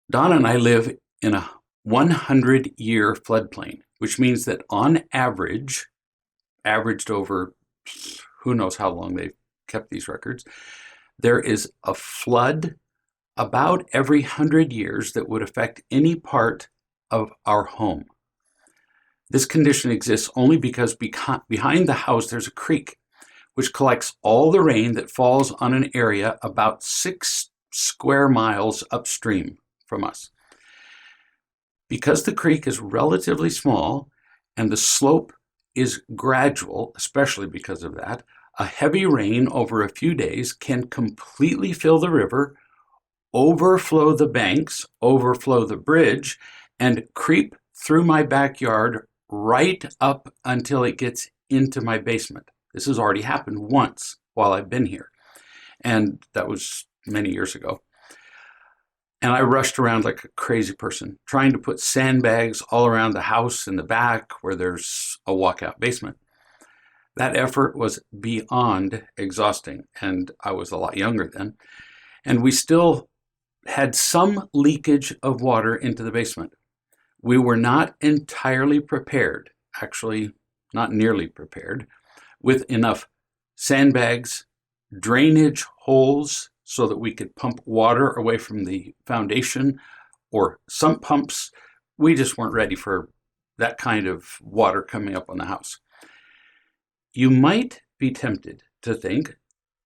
Donna and I live in a 100-year floodplain, which means that on average, averaged over who knows how long they've kept these records, there is a flood about every 100 years that would affect any part of our home. This condition exists only because behind the house there's a creek, which collects all the rain that falls on an area about 6 square miles upstream from us. Because the creek is relatively small and the slope is gradual, especially because of that, a heavy rain over a few days can completely fill the river, overflow the banks, overflow the bridge, and creep through my backyard right up until it gets into my basement. This has already happened once while I've been here, and that was many years ago. And I rushed around like a crazy person, trying to put sandbags all around the house in the back where there's a walkout basement. That effort was beyond exhausting, and I was a lot younger then. And we still had some leakage of water into the basement. We were not entirely prepared, actually not nearly prepared, with enough sandbags, drainage holes so that we could pump water away from the foundation, or sump pumps. We just weren't ready for that kind of water coming up on the house. You might be tempted to think,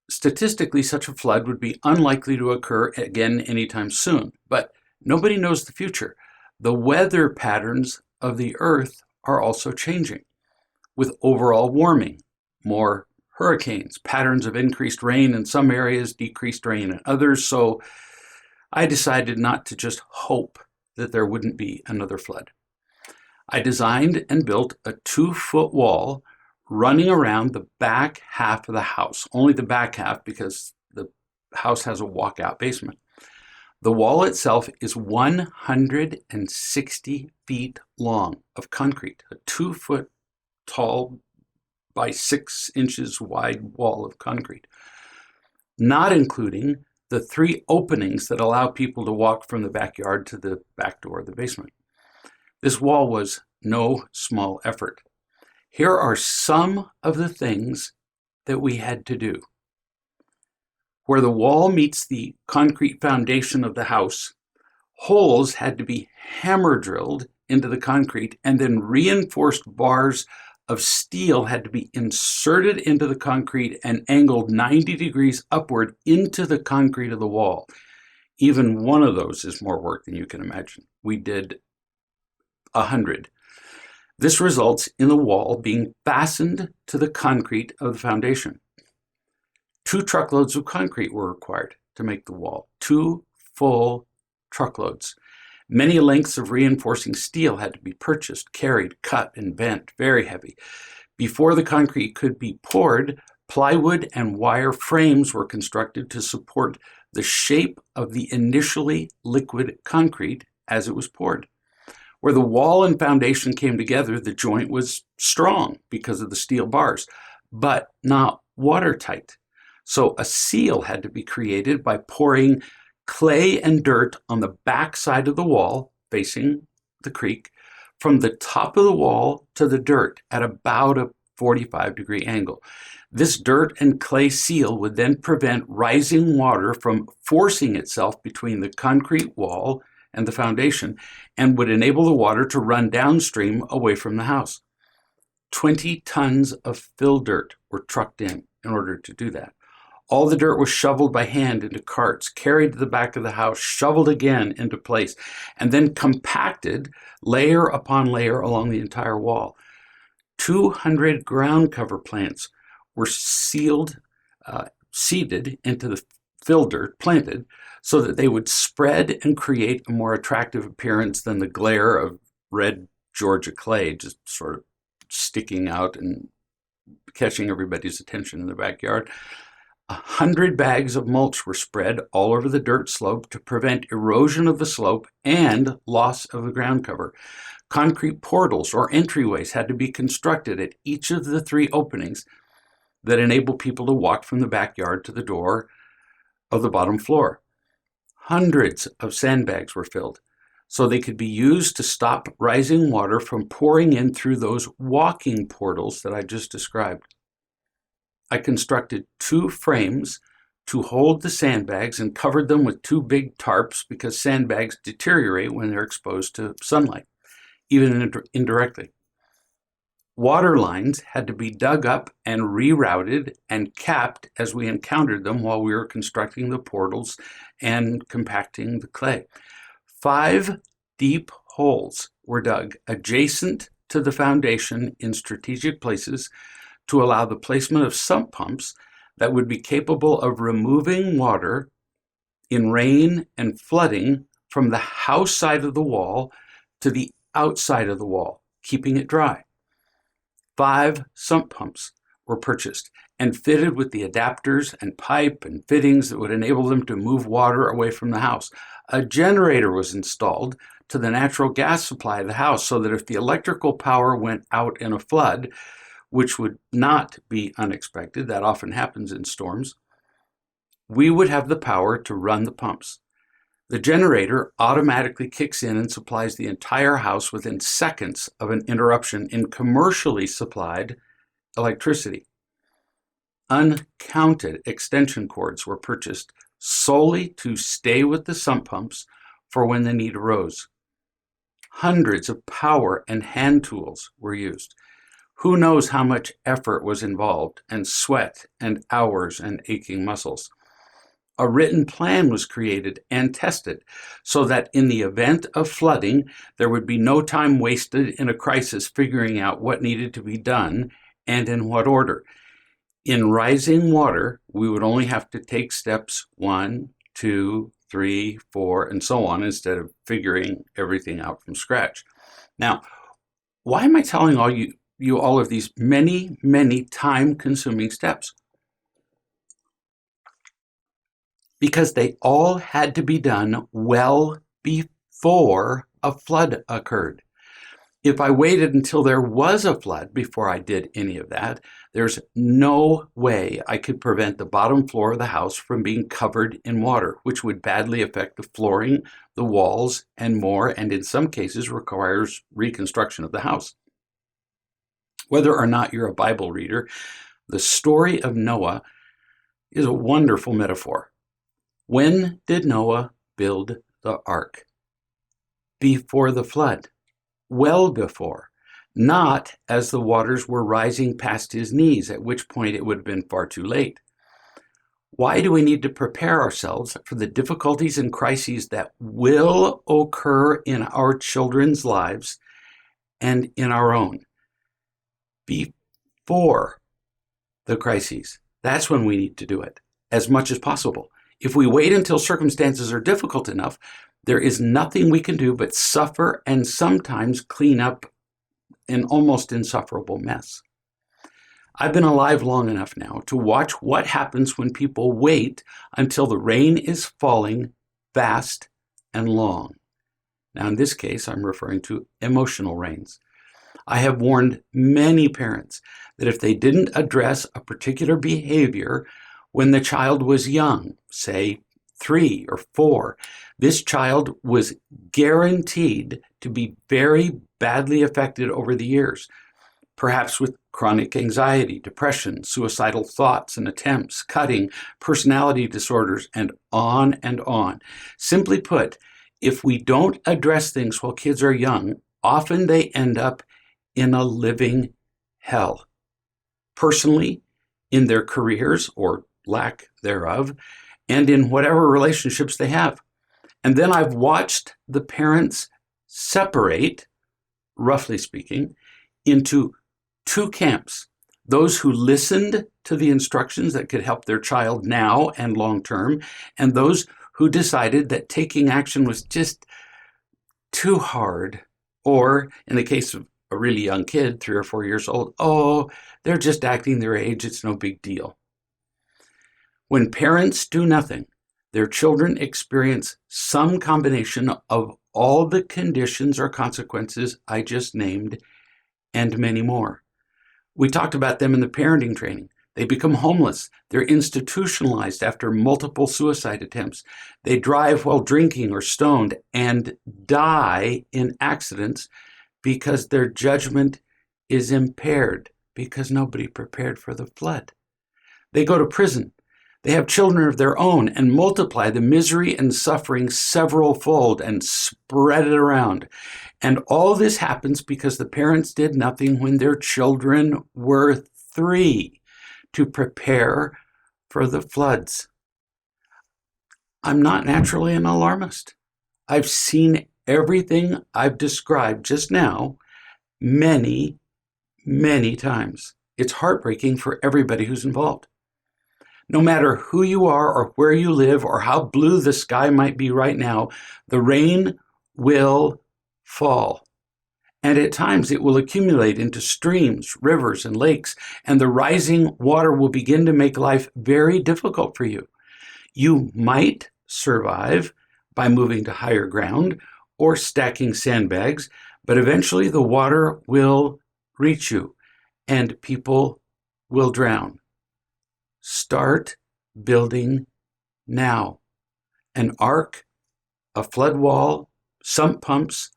statistically, such a flood would be unlikely to occur again anytime soon, but nobody knows the future. The weather patterns of the Earth are also changing, with overall warming, more hurricanes, patterns of increased rain in some areas, decreased rain in others. So I decided not to just hope that there wouldn't be another flood. I designed and built a 2-foot wall running around the back half of the house, only the back half because the house has a walkout basement. The wall itself is 160 feet long of concrete, a 2-foot tall by 6 inches wide wall of concrete, not including the 3 openings that allow people to walk from the backyard to the back door of the basement. This wall was no small effort. Here are some of the things that we had to do. Where the wall meets the concrete foundation of the house, holes had to be hammer drilled into the concrete, and then reinforced bars of steel had to be inserted into the concrete and angled 90 degrees upward into the concrete of the wall. Even one of those is more work than you can imagine. We did 100. This results in the wall being fastened to the concrete of the foundation. 2 truckloads of concrete were required to make the wall. 2 full truckloads. Many lengths of reinforcing steel had to be purchased, carried, cut, and bent, very heavy. Before the concrete could be poured, plywood and wire frames were constructed to support the shape of the initially liquid concrete as it was poured. Where the wall and foundation came together, the joint was strong because of the steel bars, but not watertight. So a seal had to be created by pouring clay and dirt on the back side of the wall facing the creek, from the top of the wall to the dirt at about a 45-degree angle. This dirt and clay seal would then prevent rising water from forcing itself between the concrete wall and the foundation, and would enable the water to run downstream away from the house. 20 tons of fill dirt were trucked in order to do that. All the dirt was shoveled by hand into carts, carried to the back of the house, shoveled again into place, and then compacted layer upon layer along the entire wall. 200 ground cover plants were seeded into the fill dirt, planted, so that they would spread and create a more attractive appearance than the glare of red Georgia clay just sort of sticking out and catching everybody's attention in the backyard. 100 bags of mulch were spread all over the dirt slope to prevent erosion of the slope and loss of the ground cover. Concrete portals or entryways had to be constructed at each of the 3 openings that enable people to walk from the backyard to the door of the bottom floor. Hundreds of sandbags were filled so they could be used to stop rising water from pouring in through those walking portals that I just described. I constructed 2 frames to hold the sandbags and covered them with 2 big tarps because sandbags deteriorate when they're exposed to sunlight, even indirectly. Water lines had to be dug up and rerouted and capped as we encountered them while we were constructing the portals and compacting the clay. 5 deep holes were dug adjacent to the foundation in strategic places to allow the placement of sump pumps that would be capable of removing water in rain and flooding from the house side of the wall to the outside of the wall, keeping it dry. 5 sump pumps were purchased and fitted with the adapters and pipe and fittings that would enable them to move water away from the house. A generator was installed to the natural gas supply of the house so that if the electrical power went out in a flood, which would not be unexpected, that often happens in storms, we would have the power to run the pumps. The generator automatically kicks in and supplies the entire house within seconds of an interruption in commercially supplied electricity. Uncounted extension cords were purchased solely to stay with the sump pumps for when the need arose. Hundreds of power and hand tools were used. Who knows how much effort was involved, and sweat, and hours, and aching muscles. A written plan was created and tested so that in the event of flooding, there would be no time wasted in a crisis figuring out what needed to be done and in what order. In rising water, we would only have to take steps 1, 2, 3, 4, and so on instead of figuring everything out from scratch. Now, why am I telling you all of these many, many time-consuming steps? Because they all had to be done well before a flood occurred. If I waited until there was a flood before I did any of that, there's no way I could prevent the bottom floor of the house from being covered in water, which would badly affect the flooring, the walls, and more, and in some cases requires reconstruction of the house. Whether or not you're a Bible reader, the story of Noah is a wonderful metaphor. When did Noah build the ark? Before the flood. Well before. Not as the waters were rising past his knees, at which point it would have been far too late. Why do we need to prepare ourselves for the difficulties and crises that will occur in our children's lives and in our own? Before the crises. That's when we need to do it, as much as possible. If we wait until circumstances are difficult enough, there is nothing we can do but suffer and sometimes clean up an almost insufferable mess. I've been alive long enough now to watch what happens when people wait until the rain is falling fast and long. Now, in this case, I'm referring to emotional rains. I have warned many parents that if they didn't address a particular behavior when the child was young, say 3 or 4, this child was guaranteed to be very badly affected over the years, perhaps with chronic anxiety, depression, suicidal thoughts and attempts, cutting, personality disorders, and on and on. Simply put, if we don't address things while kids are young, often they end up in a living hell. Personally, in their careers or lack thereof, and in whatever relationships they have. And then I've watched the parents separate, roughly speaking, into 2 camps. Those who listened to the instructions that could help their child now and long term, and those who decided that taking action was just too hard, or in the case of a really young kid, 3 or 4 years old, oh, they're just acting their age, it's no big deal. When parents do nothing, their children experience some combination of all the conditions or consequences I just named, and many more. We talked about them in the parenting training. They become homeless. They're institutionalized after multiple suicide attempts. They drive while drinking or stoned and die in accidents because their judgment is impaired because nobody prepared for the flood. They go to prison. They have children of their own and multiply the misery and suffering several-fold and spread it around. And all this happens because the parents did nothing when their children were 3 to prepare for the floods. I'm not naturally an alarmist. I've seen everything I've described just now many, many times. It's heartbreaking for everybody who's involved. No matter who you are or where you live or how blue the sky might be right now, the rain will fall. And at times it will accumulate into streams, rivers, and lakes, and the rising water will begin to make life very difficult for you. You might survive by moving to higher ground or stacking sandbags, but eventually the water will reach you and people will drown. Start building now. An ark, a flood wall, sump pumps,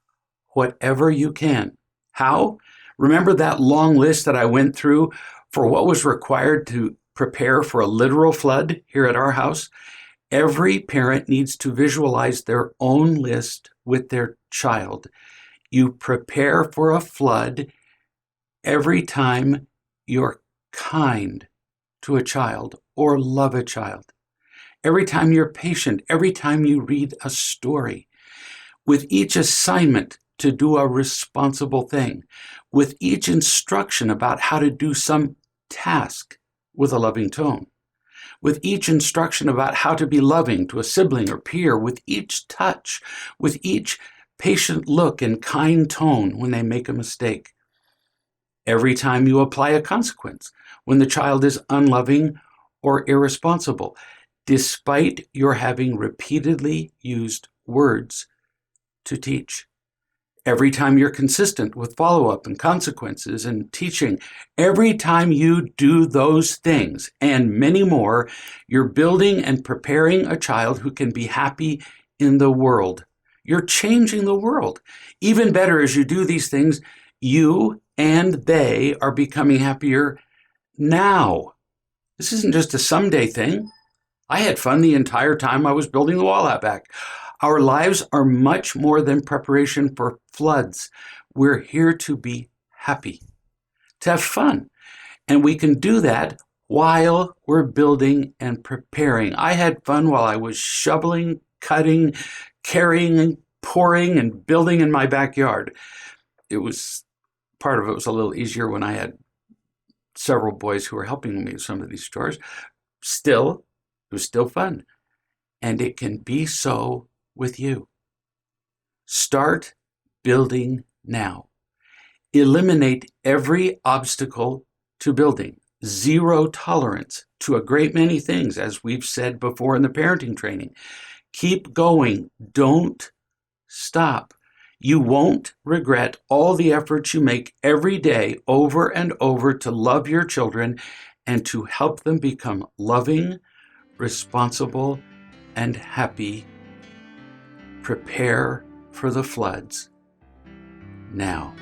whatever you can. How? Remember that long list that I went through for what was required to prepare for a literal flood here at our house? Every parent needs to visualize their own list with their child. You prepare for a flood every time you're kind to a child or love a child. Every time you're patient, every time you read a story. With each assignment to do a responsible thing, with each instruction about how to do some task with a loving tone, with each instruction about how to be loving to a sibling or peer, with each touch, with each patient look and kind tone when they make a mistake. Every time you apply a consequence, when the child is unloving or irresponsible, despite your having repeatedly used words to teach. Every time you're consistent with follow-up and consequences and teaching, every time you do those things and many more, you're building and preparing a child who can be happy in the world. You're changing the world. Even better, as you do these things, you and they are becoming happier now. This isn't just a someday thing. I had fun the entire time I was building the wall out back. Our lives are much more than preparation for floods. We're here to be happy, to have fun. And we can do that while we're building and preparing. I had fun while I was shoveling, cutting, carrying, and pouring and building in my backyard. Part of it was a little easier when I had several boys who were helping me with some of these chores. Still, it was still fun. And it can be so with you. Start building now. Eliminate every obstacle to building. Zero tolerance to a great many things, as we've said before in the parenting training. Keep going. Don't stop. You won't regret all the efforts you make every day over and over to love your children and to help them become loving, responsible, and happy. Prepare for the floods now.